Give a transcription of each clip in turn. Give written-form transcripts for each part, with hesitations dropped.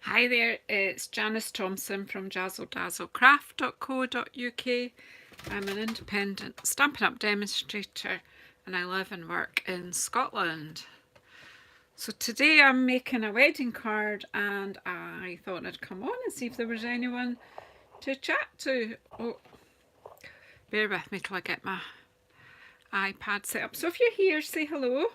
Hi there, it's Janice Thompson from JazzleDazzleCraft.co.uk. I'm an independent Stampin' Up! Demonstrator and I live and work in Scotland. So today I'm making a wedding card and I thought I'd come on and see if there was anyone to chat to. Oh, bear with me till I get my iPad set up. So if you're here, say hello.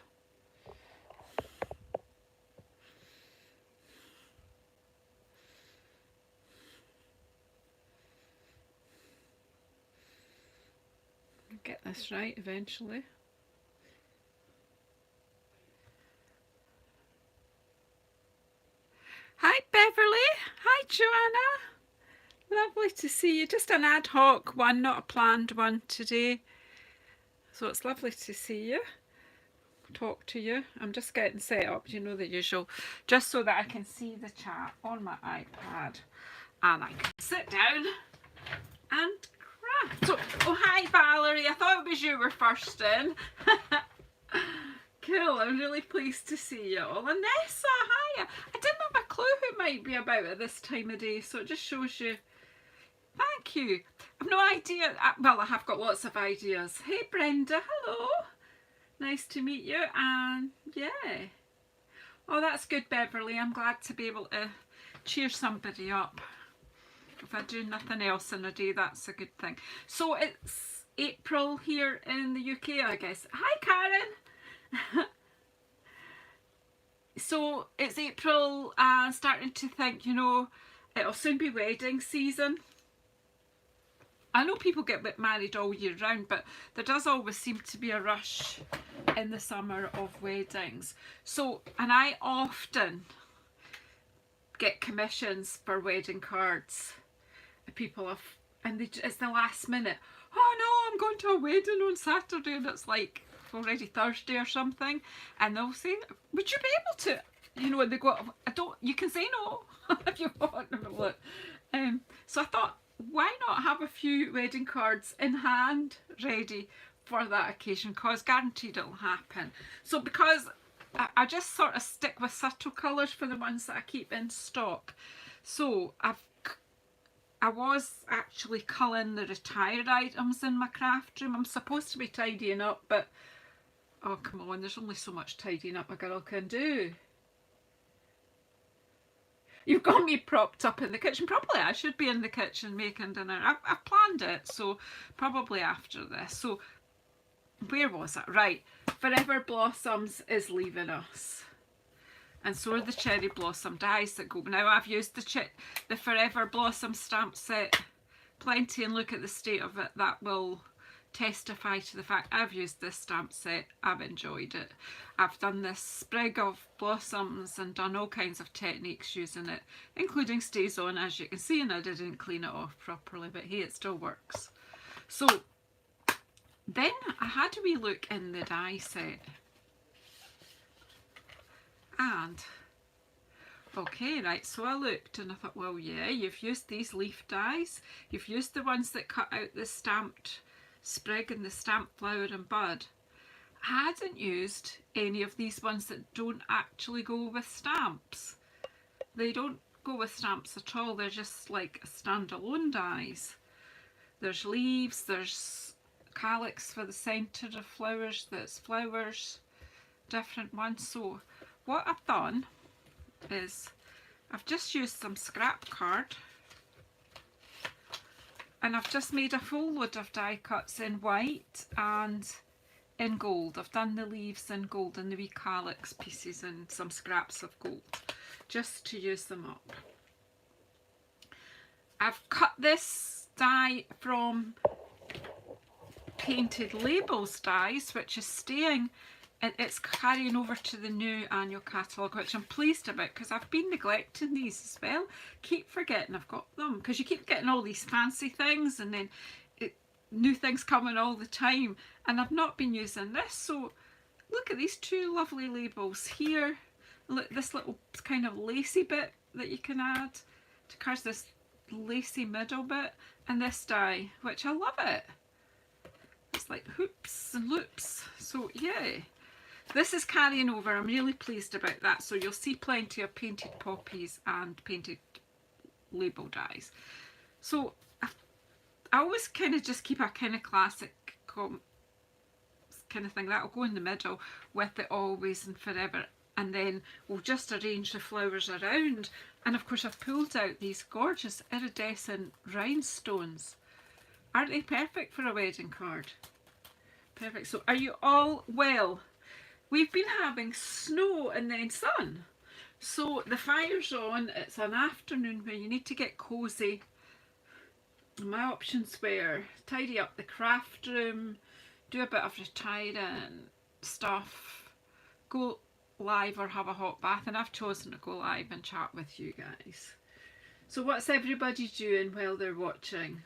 Get this right eventually. Hi Beverly, hi Joanna, lovely to see you. Just an ad hoc one, not a planned one today. So it's lovely to see you, talk to you. I'm just getting set up, you know, the usual, just so that I can see the chat on my iPad and I can sit down and craft. So, oh hi Valerie, I thought it was you were first in. Cool, I'm really pleased to see you all. Anessa, hiya. I didn't have a clue who it might be about at this time of day, so it just shows you. Thank you. I've no idea. Well, I have got lots of ideas. Hey Brenda, hello. Nice to meet you. And yeah. Oh, that's good, Beverly. I'm glad to be able to cheer somebody up. If I do nothing else in a day, that's a good thing. So it's April here in the UK, I guess. Hi, Karen. So it's April and starting to think, you know, it'll soon be wedding season. I know people get married all year round, but there does always seem to be a rush in the summer of weddings. So, and I often get commissions for wedding cards. People have, and it's the last minute. Oh no, I'm going to a wedding on Saturday, and it's like already Thursday or something, and they'll say, would you be able to, you know, and they go, I don't, you can say no if you want. So I thought, why not have a few wedding cards in hand ready for that occasion, because guaranteed it'll happen. So because I just sort of stick with subtle colours for the ones that I keep in stock. So I was actually culling the retired items in my craft room. I'm supposed to be tidying up, but oh come on, there's only so much tidying up a girl can do. You've got me propped up in the kitchen. Probably I should be in the kitchen making dinner. I've planned it, so probably after this. So where was it? Right, Forever Blossoms is leaving us. And so are the cherry blossom dies that go. Now I've used the Forever Blossom stamp set plenty, and look at the state of it. That will testify to the fact I've used this stamp set. I've enjoyed it. I've done this sprig of blossoms and done all kinds of techniques using it, including stays on, as you can see, and I didn't clean it off properly, but hey, it still works. So then I had a wee look in the die set. And okay, right, so I looked and I thought, well, yeah, you've used these leaf dies, you've used the ones that cut out the stamped sprig and the stamped flower and bud. I hadn't used any of these ones that don't actually go with stamps. They don't go with stamps at all, they're just like standalone dies. There's leaves, there's calyx for the centre of flowers, that's flowers, different ones. So what I've done is I've just used some scrap card and I've just made a full load of die cuts in white and in gold. I've done the leaves in gold and the wee calyx pieces and some scraps of gold just to use them up. I've cut this die from Painted Labels dies, which is staying, and it's carrying over to the new annual catalogue, which I'm pleased about because I've been neglecting these as well. Keep forgetting I've got them because you keep getting all these fancy things and then new things coming all the time, and I've not been using this. So look at these two lovely labels here. Look, this little kind of lacy bit that you can add to carve this lacy middle bit, and this die, which I love it. It's like hoops and loops. So yeah. this is carrying over. I'm really pleased about that. So you'll see plenty of painted poppies and painted label dies. So I always kind of just keep a kind of classic kind of thing that'll go in the middle with it always and forever, and then we'll just arrange the flowers around. And of course I've pulled out these gorgeous iridescent rhinestones. Aren't they perfect for a wedding card? Perfect. So are you all well? We've been having snow and then sun, so the fire's on. It's an afternoon where you need to get cosy. My options were tidy up the craft room, do a bit of retiring stuff, go live or have a hot bath, and I've chosen to go live and chat with you guys. So what's everybody doing while they're watching?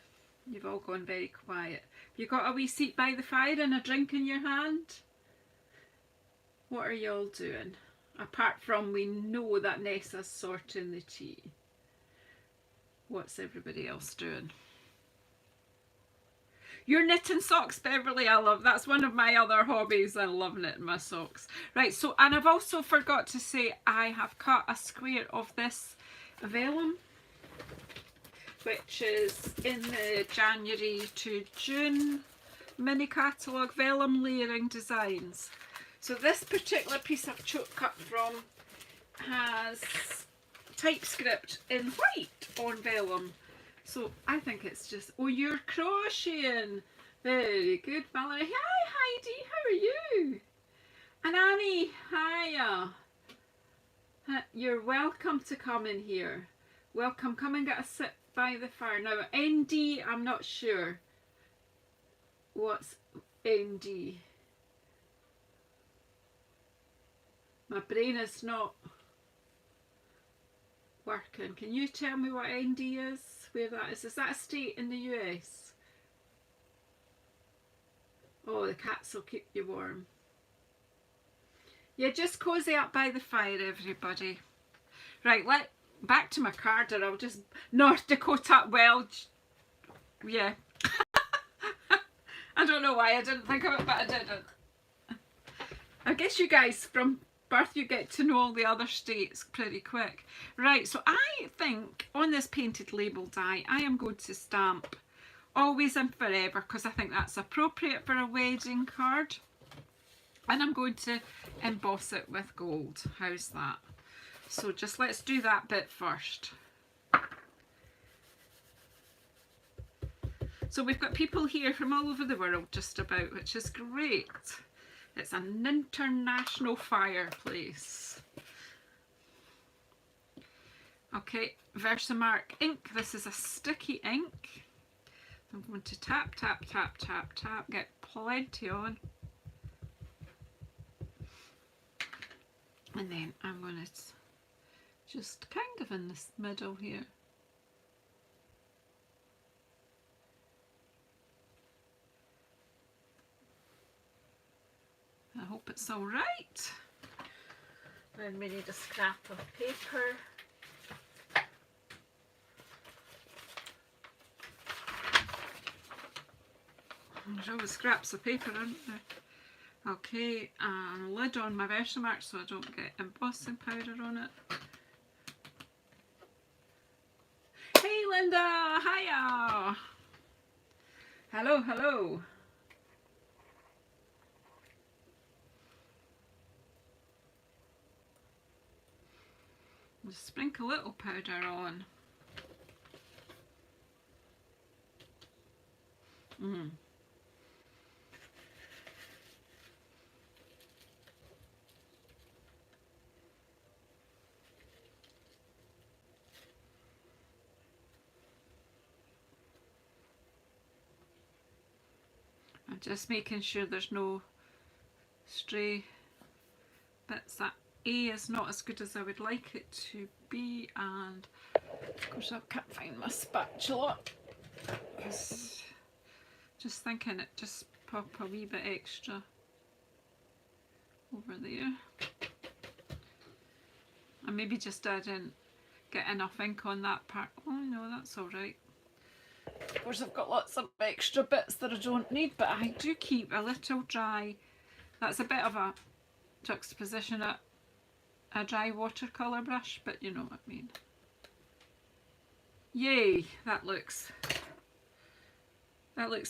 You've all gone very quiet. You got a wee seat by the fire and a drink in your hand? What are y'all doing? Apart from we know that Nessa's sorting the tea. What's everybody else doing? You're knitting socks, Beverly. I love that's one of my other hobbies. I love knitting my socks. Right, so and I've also forgot to say I have cut a square of this vellum, which is in the January to June mini catalogue, Vellum Layering Designs. So this particular piece I've cut from has typescript in white on vellum. So I think it's just, oh, you're crocheting. Very good, Valerie. Hi, Heidi. How are you? And Annie, hiya. You're welcome to come in here. Welcome. Come and get a sit by the fire. Now, ND, I'm not sure. What's ND? My brain is not working. Can you tell me what ND is? Where that is? Is that a state in the US? Oh, the cats will keep you warm. Yeah, just cozy up by the fire, everybody. Right, back to my card, or I'll just North Dakota. Well, yeah. I don't know why I didn't think of it, but I didn't. I guess you guys from birth you get to know all the other states pretty quick. Right, so I think on this painted label die I am going to stamp Always and Forever, because I think that's appropriate for a wedding card, and I'm going to emboss it with gold. How's that? So just let's do that bit first. So we've got people here from all over the world just about, which is great. It's an international fireplace. Okay, Versamark ink. This is a sticky ink. I'm going to tap, tap, tap, tap, tap, get plenty on. And then I'm going to just kind of in this middle here. I hope it's all right. Then we need a scrap of paper. There's always scraps of paper, aren't there? Okay, and a lid on my Versamark so I don't get embossing powder on it. Hey Linda, hiya! Hello, hello. Just sprinkle a little powder on. I'm just making sure there's no stray bits. That A is not as good as I would like it to be, and of course I can't find my spatula. Just thinking it just pop a wee bit extra over there. And maybe just I didn't get enough ink on that part. Oh no, that's alright. Of course I've got lots of extra bits that I don't need, but I do keep a little dry. That's a bit of a juxtaposition a dry watercolour brush, but you know what I mean. Yay, that looks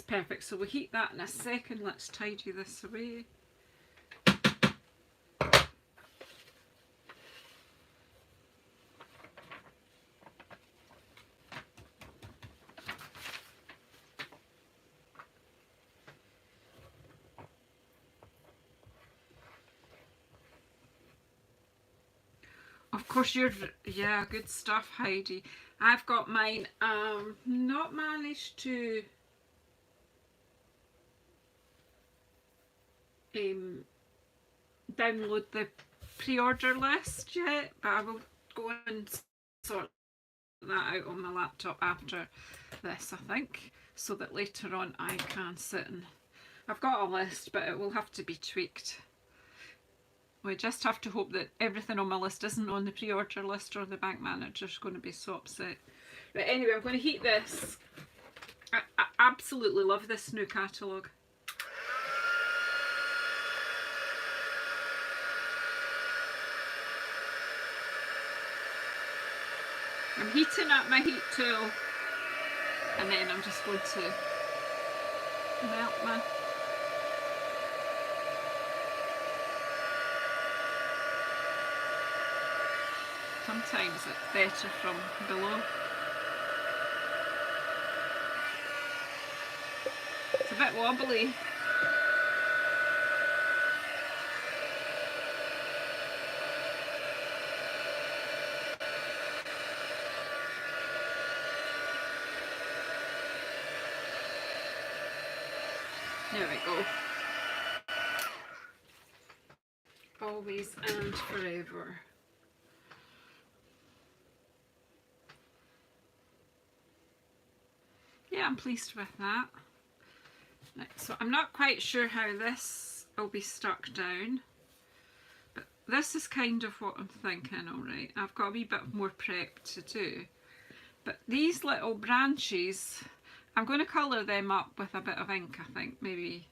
perfect. So we'll heat that in a second. Let's tidy this away. Of course, yeah, good stuff, Heidi. I've got mine, not managed to download the pre-order list yet, but I will go and sort that out on my laptop after this, I think, so that later on I can sit and... I've got a list, but it will have to be tweaked. We just have to hope that everything on my list isn't on the pre-order list or the bank manager's going to be so upset. But anyway, I'm going to heat this. I absolutely love this new catalogue. I'm heating up my heat tool, and then I'm just going to melt my... Sometimes it's better from below. It's a bit wobbly. There we go. Always and forever. Yeah, I'm pleased with that. Right, so I'm not quite sure how this will be stuck down, but this is kind of what I'm thinking. Alright, I've got a wee bit more prep to do, but these little branches, I'm going to colour them up with a bit of ink, I think. Maybe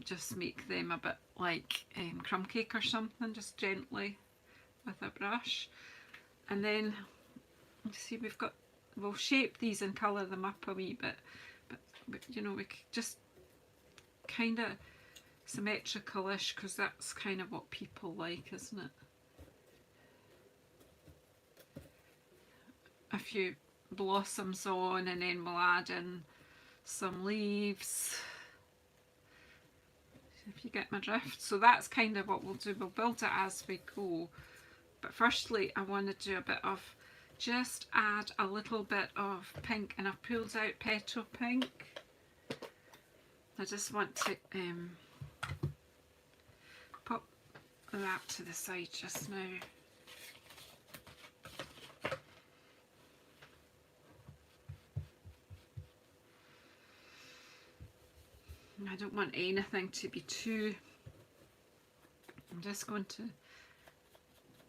just make them a bit like crumb cake or something, just gently with a brush. And then, you see, we'll shape these and colour them up a wee bit, but you know, we could just kind of symmetrical-ish, because that's kind of what people like, isn't it? A few blossoms on, and then we'll add in some leaves, if you get my drift. So that's kind of what we'll do. We'll build it as we go, but firstly I want to do a bit of, just add a little bit of pink, and I've pulled out petal pink. I just want to pop that to the side just now. I don't want anything to be too... I'm just going to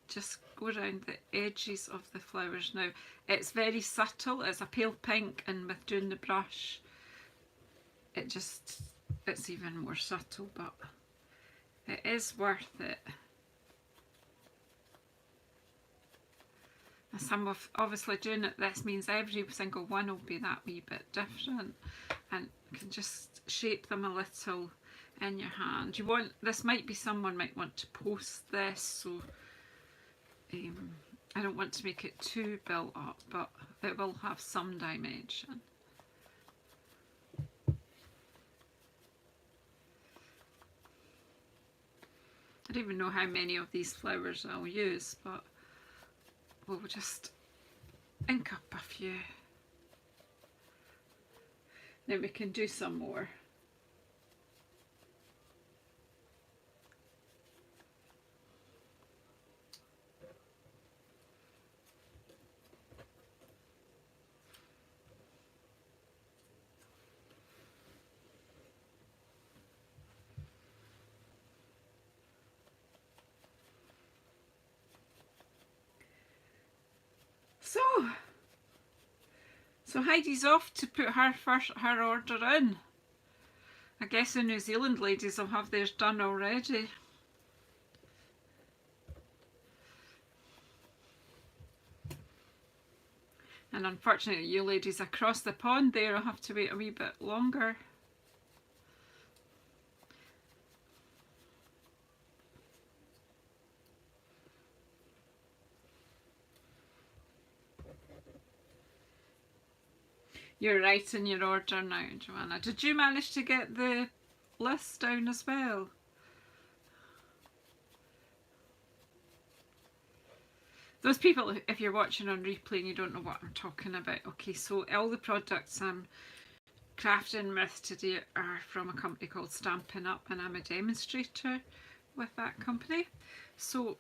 just go around the edges of the flowers now. It's very subtle, it's a pale pink, and with doing the brush it's even more subtle, but it is worth it. And obviously doing it, this means every single one will be that wee bit different, and you can just shape them a little in your hand. This might be, someone might want to post this, so I don't want to make it too built up, but it will have some dimension. I don't even know how many of these flowers I'll use, but we'll just ink up a few. Then we can do some more. So Heidi's off to put her order in. I guess the New Zealand ladies will have theirs done already. And unfortunately, you ladies across the pond there will have to wait a wee bit longer. You're right in your order now, Joanna. Did you manage to get the list down as well? Those people, if you're watching on replay and you don't know what I'm talking about, okay, so all the products I'm crafting with today are from a company called Stampin' Up, and I'm a demonstrator with that company. So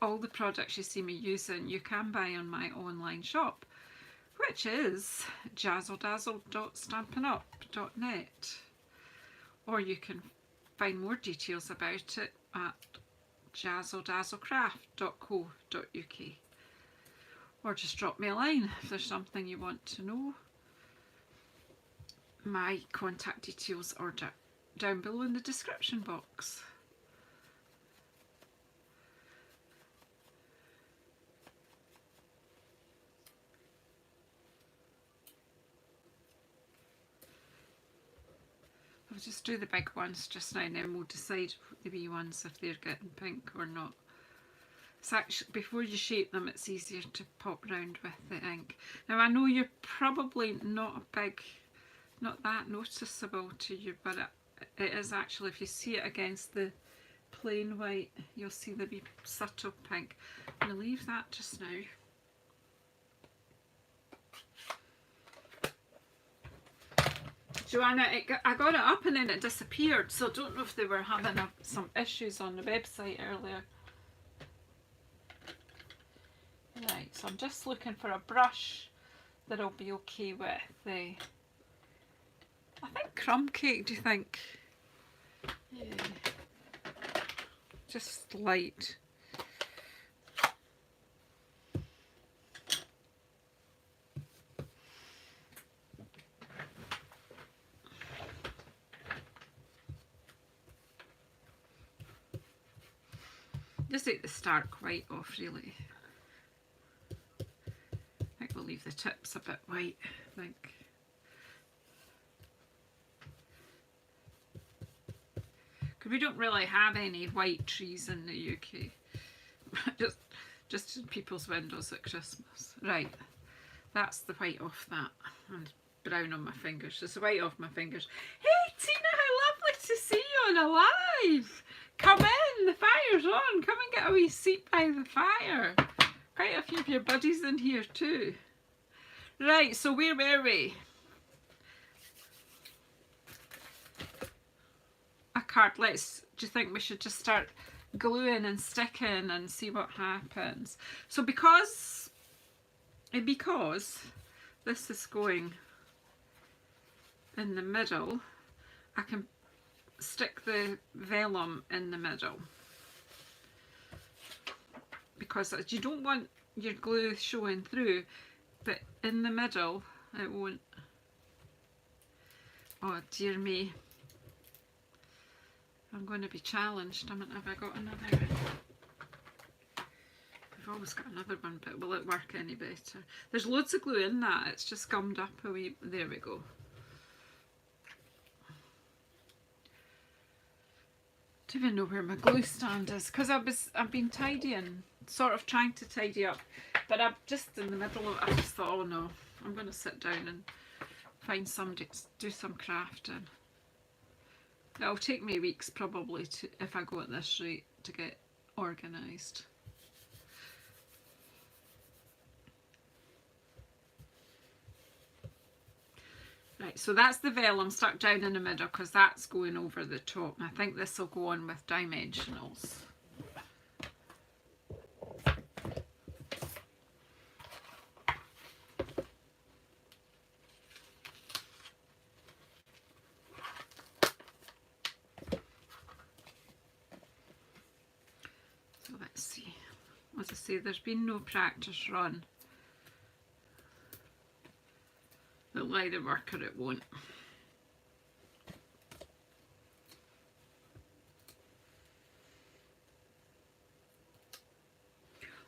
all the products you see me using you can buy on my online shop, which is JazzleDazzle.stampinup.net, or you can find more details about it at JazzleDazzleCraft.co.uk, or just drop me a line if there's something you want to know. My contact details are down below in the description box. I'll just do the big ones just now, and then we'll decide the wee ones if they're getting pink or not. It's actually, before you shape them, it's easier to pop round with the ink. Now I know you're probably not that noticeable to you, but it is actually, if you see it against the plain white, you'll see the wee subtle pink. I'm going to leave that just now. Joanna, I got it up and then it disappeared, so I don't know if they were having some issues on the website earlier. Right, so I'm just looking for a brush that'll be okay with the, I think crumb cake, do you think? Yeah. Just light. Just take the stark white off, really. I think we'll leave the tips a bit white, I think. Because we don't really have any white trees in the UK. just in people's windows at Christmas. Right, that's the white off that. And brown on my fingers. There's the white off my fingers. Hey Tina, how lovely to see you on Alive! Come in, the fire's on. Come and get a wee seat by the fire. Quite a few of your buddies in here too. Right, so where were we? A card. Do you think we should just start gluing and sticking and see what happens? So because this is going in the middle, I can stick the vellum in the middle, because you don't want your glue showing through, but in the middle it won't. Oh dear me, I'm going to be challenged. Have I got another? I've always got another one, but will it work any better? There's loads of glue in that, it's just gummed up a wee. There we go. I don't even know where my glue stand is, because I've been tidying, sort of trying to tidy up, but I'm just in the middle of it. I just thought, oh no, I'm going to sit down and find somebody to do some crafting. It'll take me weeks probably to, if I go at this rate, to get organised. Right, so that's the vellum stuck down in the middle because that's going over the top. And I think this will go on with dimensionals. So let's see. As I say, there's been no practice run. It'll either work or it won't.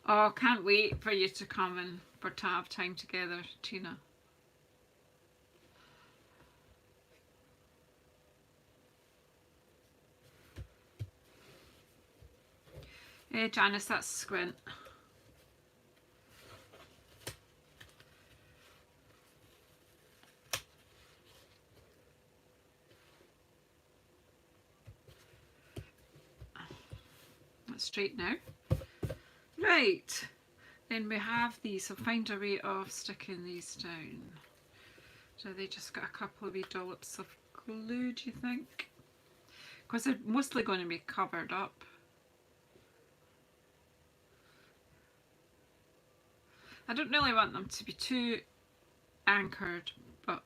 Oh, can't wait for you to come and for to have time together, Tina. Hey Janice, that's Squint. That's straight now. Right, then we have these. I'll find a way of sticking these down. So they just got a couple of wee dollops of glue, do you think? Because they're mostly going to be covered up. I don't really want them to be too anchored, but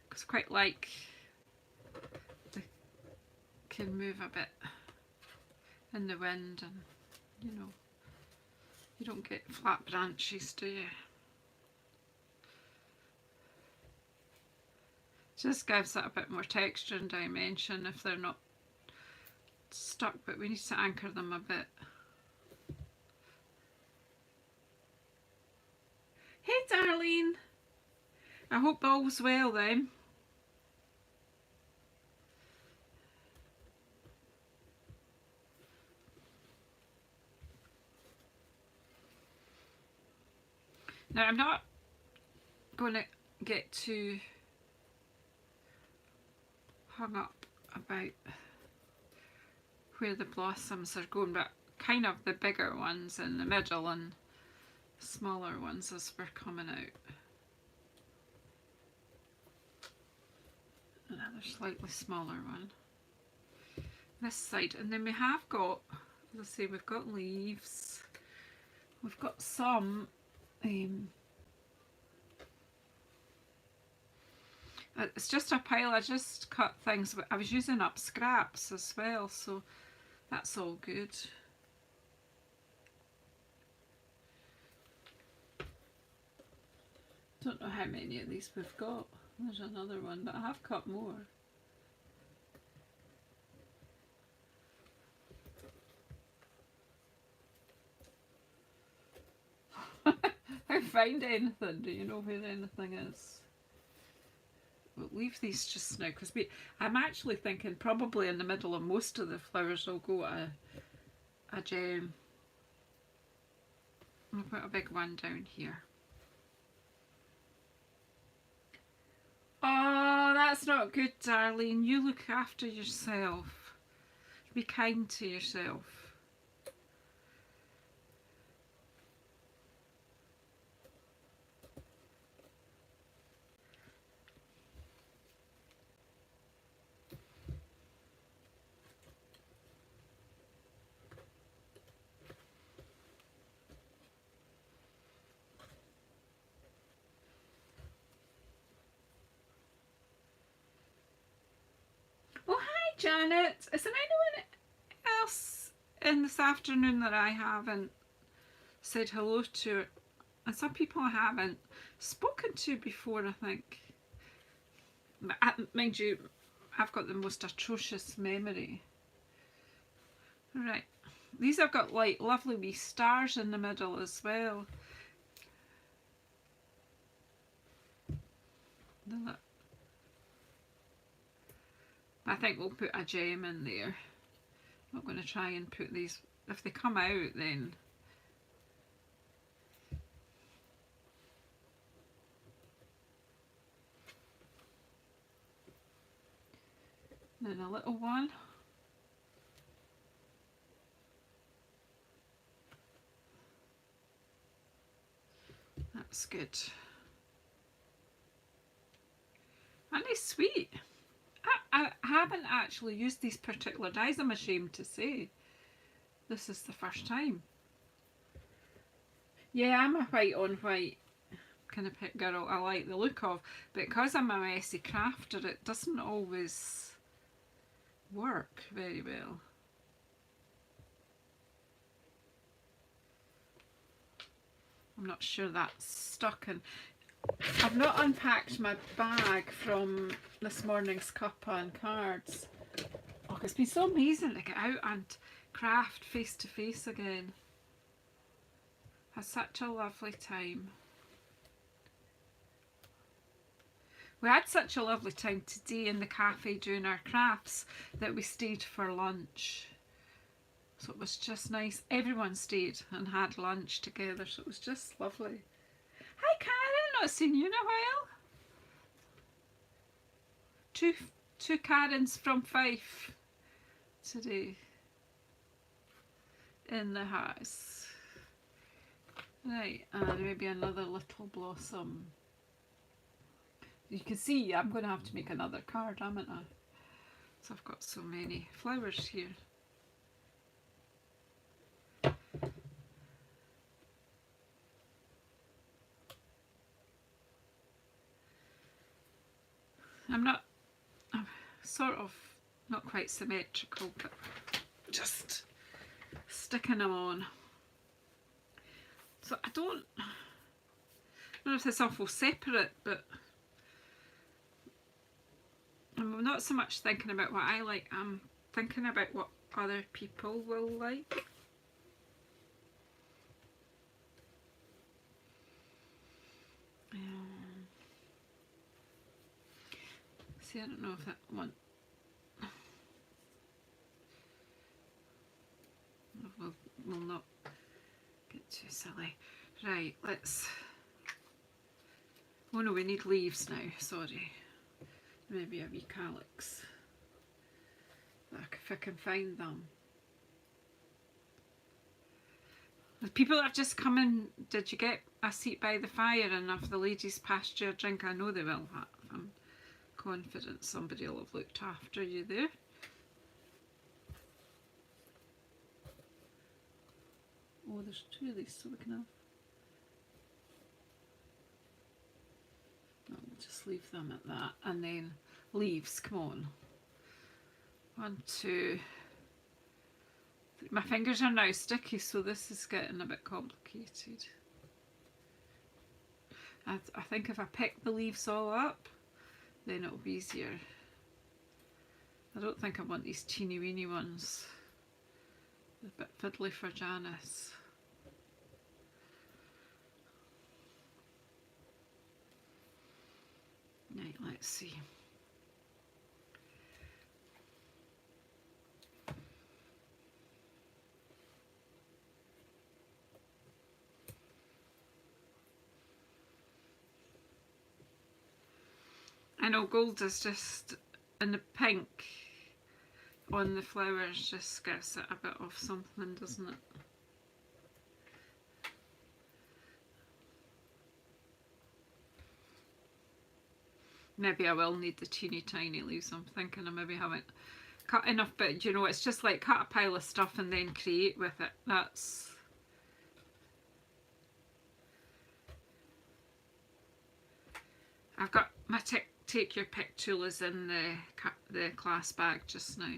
because I quite like they can move a bit in the wind, and you know, you don't get flat branches, do you? Just gives it a bit more texture and dimension if they're not stuck, but we need to anchor them a bit. Hey Darlene, I hope all's well then. Now I'm not going to get too hung up about where the blossoms are going, but kind of the bigger ones in the middle and smaller ones as we're coming out. Another slightly smaller one this side, and then we have got, as I say, we've got leaves, we've got some it's just a pile. I just cut things, but I was using up scraps as well, so that's all good. Don't know how many of these we've got. There's another one, but I have cut more. I find anything. Do you know where anything is? We'll leave these just now because I'm actually thinking probably in the middle of most of the flowers I'll go a gem. I'll put a big one down here. Oh, that's not good, Darlene. You look after yourself. Be kind to yourself. Janet, is there anyone else in this afternoon that I haven't said hello to? And some people I haven't spoken to before, I think. Mind you, I've got the most atrocious memory. Right, these have got like lovely wee stars in the middle as well. I think we'll put a gem in there. I'm not going to try and put these, if they come out then. Then a little one. That's good. And it's sweet. I haven't actually used these particular dyes, I'm ashamed to say. This is the first time. Yeah, I'm a white on white kind of pet girl. I like the look of, but because I'm a messy crafter, it doesn't always work very well. I'm not sure that's stuck in. I've not unpacked my bag from this morning's cuppa and cards. Oh, it's been so amazing to get out and craft face to face again. Had such a lovely time. We had such a lovely time today in the cafe doing our crafts that we stayed for lunch. So it was just nice. Everyone stayed and had lunch together, so it was just lovely. Hi Karen, not seen you in a while. Two Karens from Fife today in the house. Right, and maybe another little blossom. You can see I'm going to have to make another card, haven't I? So I've got so many flowers here. I'm sort of not quite symmetrical, but just sticking them on. So I don't know if this awful separate, but I'm not so much thinking about what I like, I'm thinking about what other people will like. See, I don't know if that one will not get too silly. Right, let's... Oh no, we need leaves now, sorry. Maybe a wee calyx. If I can find them. The people that have just come in, did you get a seat by the fire? And if the ladies passed you a drink, I know they will have. I'm confident somebody will have looked after you there. Oh, there's two of these, so we can have... No, we'll just leave them at that. And then leaves, come on. 1, 2... My fingers are now sticky, so this is getting a bit complicated. I think if I pick the leaves all up, then it'll be easier. I don't think I want these teeny weeny ones. They're a bit fiddly for Janice. Right, let's see. I know gold is just, and the pink on the flowers just gives it a bit of something, doesn't it? Maybe I will need the teeny tiny leaves. I'm thinking I maybe haven't cut enough, but you know, it's just like cut a pile of stuff and then create with it. That's... I've got my take your pick tool is in the class bag just now.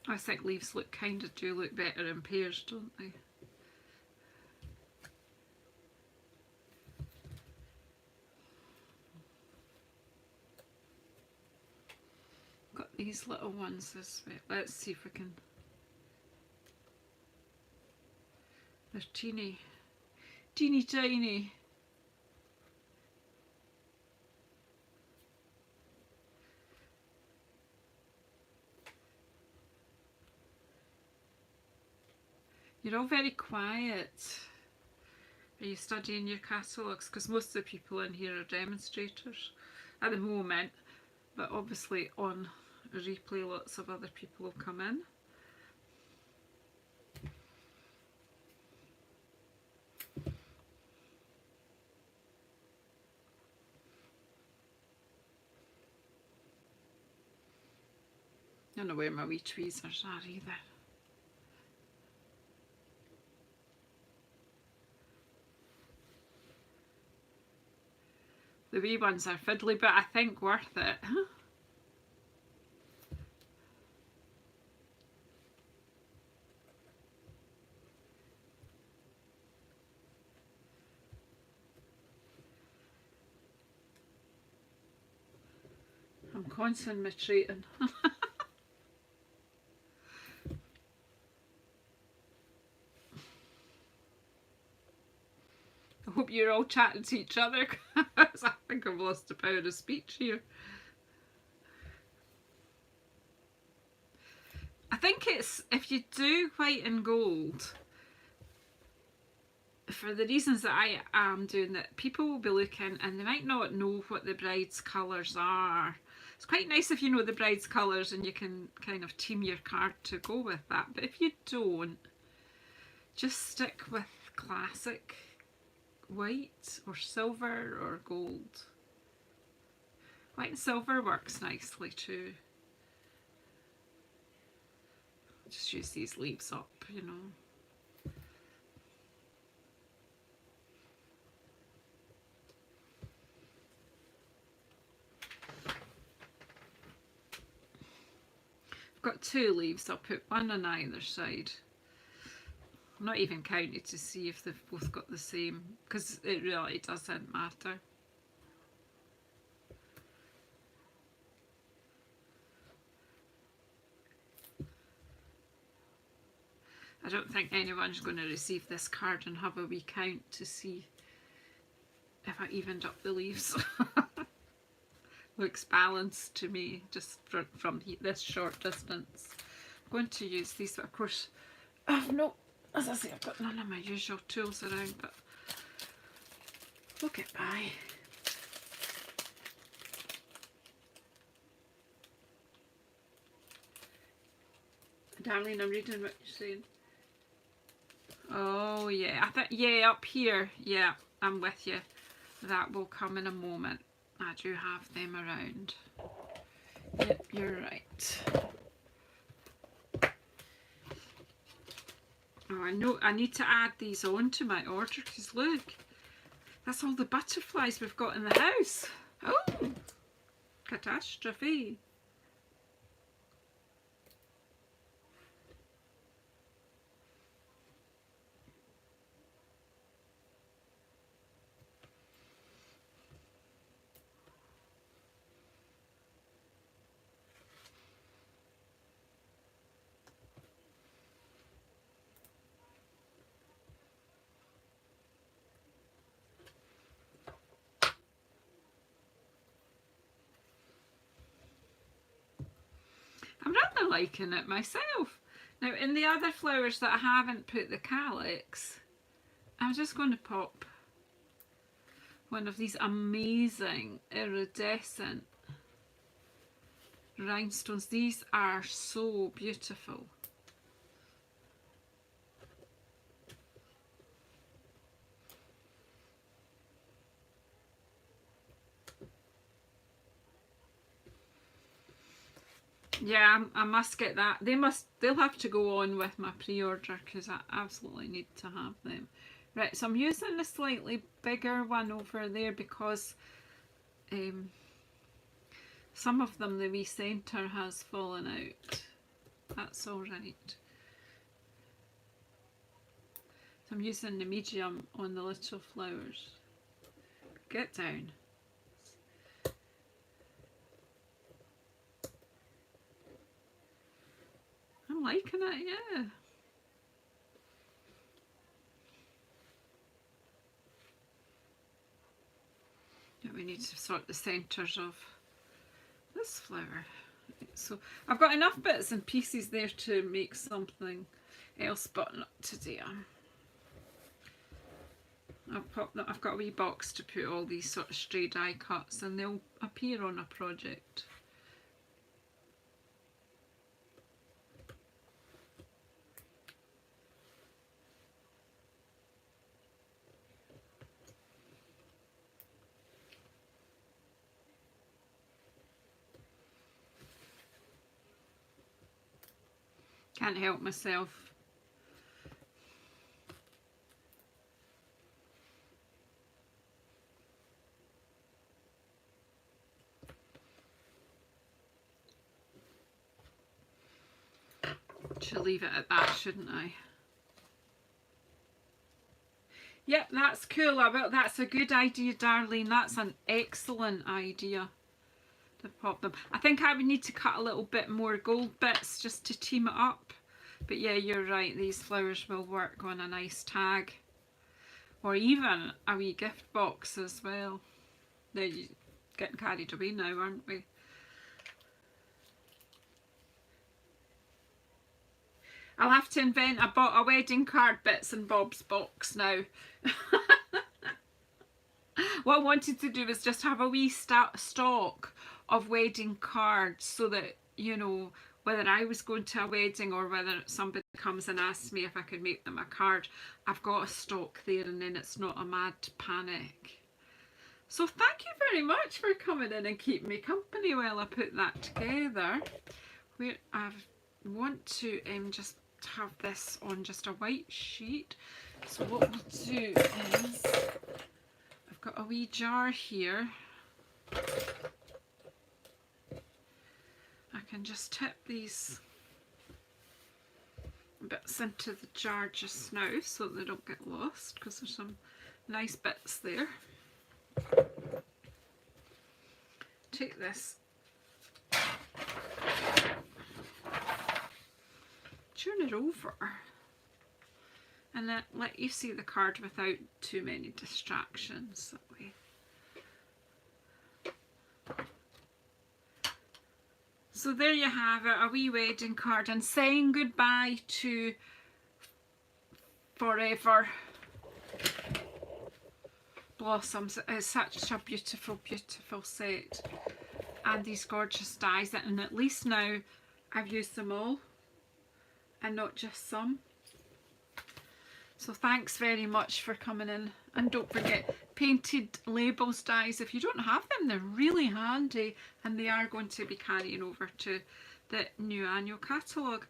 I think leaves do look better in pairs, don't they? Got these little ones this way. Let's see if we can... They're teeny tiny. You're all very quiet. Are you studying your catalogues? Because most of the people in here are demonstrators at the moment, but obviously on a replay lots of other people will come in. I don't know where my wee tweezers are either. The wee ones are fiddly, but I think worth it. concentrating. I hope you're all chatting to each other. I think I've lost the power of speech here. I think it's, if you do white and gold, for the reasons that I am doing that, people will be looking and they might not know what the bride's colours are. It's quite nice if you know the bride's colours and you can kind of team your card to go with that. But if you don't, just stick with classic white or silver or gold. White and silver works nicely too. Just use these leaves up, you know. I've got 2 leaves, I'll put one on either side. I'm not even counting to see if they've both got the same, because it really doesn't matter. I don't think anyone's going to receive this card and have a wee count to see if I evened up the leaves. Looks balanced to me just from this short distance. I'm going to use these, but of course I've no, as I say, I've got none of my usual tools around, but we'll get by. Darlene, I'm reading what you're saying. Oh yeah, I think, yeah, up here, yeah, I'm with you. That will come in a moment. I do have them around. Yep, you're right. Oh, I know, I need to add these on to my order, because look, that's all the butterflies we've got in the house. Oh, catastrophe. I'm rather liking it myself. Now, in the other flowers that I haven't put the calyx, I'm just going to pop one of these amazing iridescent rhinestones. These are so beautiful. Yeah, I must get that. They'll have to go on with my pre-order because I absolutely need to have them. Right, so I'm using a slightly bigger one over there because some of them, the wee centre has fallen out. That's all right. So I'm using the medium on the little flowers. Get down. I'm liking it, yeah. Now we need to sort the centres of this flower. So I've got enough bits and pieces there to make something else, but not today. I've got a wee box to put all these sort of stray die cuts and they'll appear on a project. Can't help myself. Should leave it at that, shouldn't I? Yep, that's cool. That's a good idea, Darlene. That's an excellent idea. to pop them. I think I would need to cut a little bit more gold bits just to team it up. But yeah, you're right, these flowers will work on a nice tag. Or even a wee gift box as well. They're getting carried away now, aren't we? I'll have to invent a wedding card bits and bobs box now. What I wanted to do was just have a wee stock of wedding cards so that, you know, whether I was going to a wedding or whether somebody comes and asks me if I could make them a card, I've got a stock there and then it's not a mad panic. So thank you very much for coming in and keeping me company while I put that together. Where I want to just have this on just a white sheet. So what we'll do is, I've got a wee jar here. I can just tip these bits into the jar just now so that they don't get lost, because there's some nice bits there. Take this, turn it over, and then let you see the card without too many distractions that way. So there you have it, a wee wedding card, and saying goodbye to Forever Blossoms. It's such a beautiful, beautiful set, and these gorgeous dies, and at least now I've used them all and not just some. So thanks very much for coming in, and don't forget painted labels dies. If you don't have them, they're really handy, and they are going to be carrying over to the new annual catalogue.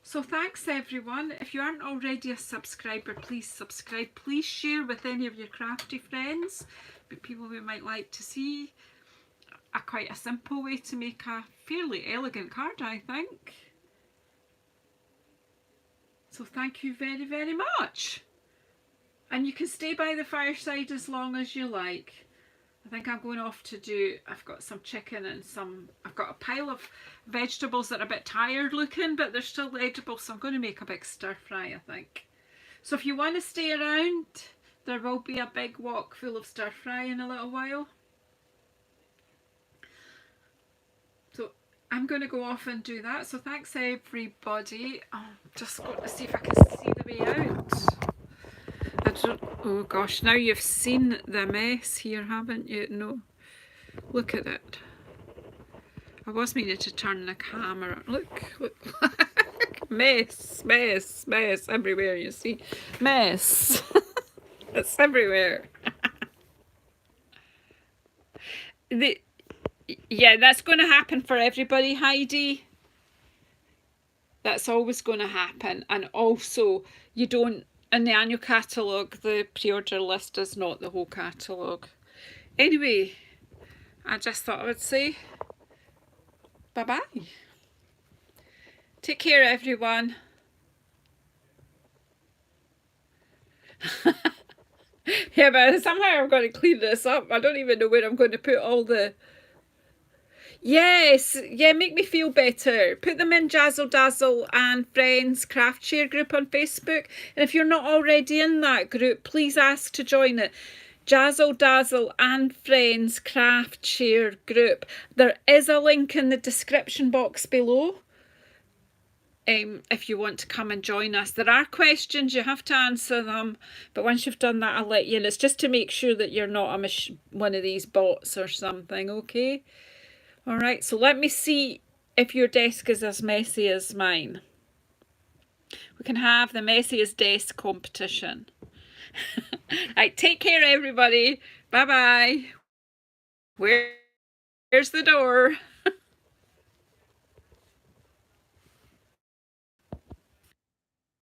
So thanks everyone. If you aren't already a subscriber, please subscribe. Please share with any of your crafty friends, but people who might like to see quite a simple way to make a fairly elegant card, I think. So thank you very, very much. And you can stay by the fireside as long as you like. I think I'm going off to do, I've got some chicken and I've got a pile of vegetables that are a bit tired looking, but they're still edible, so I'm going to make a big stir fry, I think. So if you want to stay around, there will be a big wok full of stir fry in a little while. So I'm going to go off and do that. So thanks everybody. I'm just going to see if I can see the way out. Oh gosh, now you've seen the mess here, haven't you? No, look at it. I was meaning to turn the camera. Look. Mess, mess, mess everywhere, you see. Mess. It's everywhere. Yeah, that's going to happen for everybody, Heidi. That's always going to happen. And also, you don't, in the annual catalogue, the pre-order list is not the whole catalogue. Anyway, I just thought I would say bye-bye. Take care, everyone. Yeah, but somehow I'm going to clean this up. I don't even know where I'm going to put all the... Yes, yeah, make me feel better. Put them in Jazzle Dazzle and Friends Craft Share group on Facebook. And if you're not already in that group, please ask to join it. Jazzle Dazzle and Friends Craft Share group. There is a link in the description box below. If you want to come and join us. There are questions, you have to answer them, but once you've done that, I'll let you in. It's just to make sure that you're not one of these bots or something, okay? All right, so let me see if your desk is as messy as mine. We can have the messiest desk competition. Right, take care, everybody. Bye-bye. Where's the door?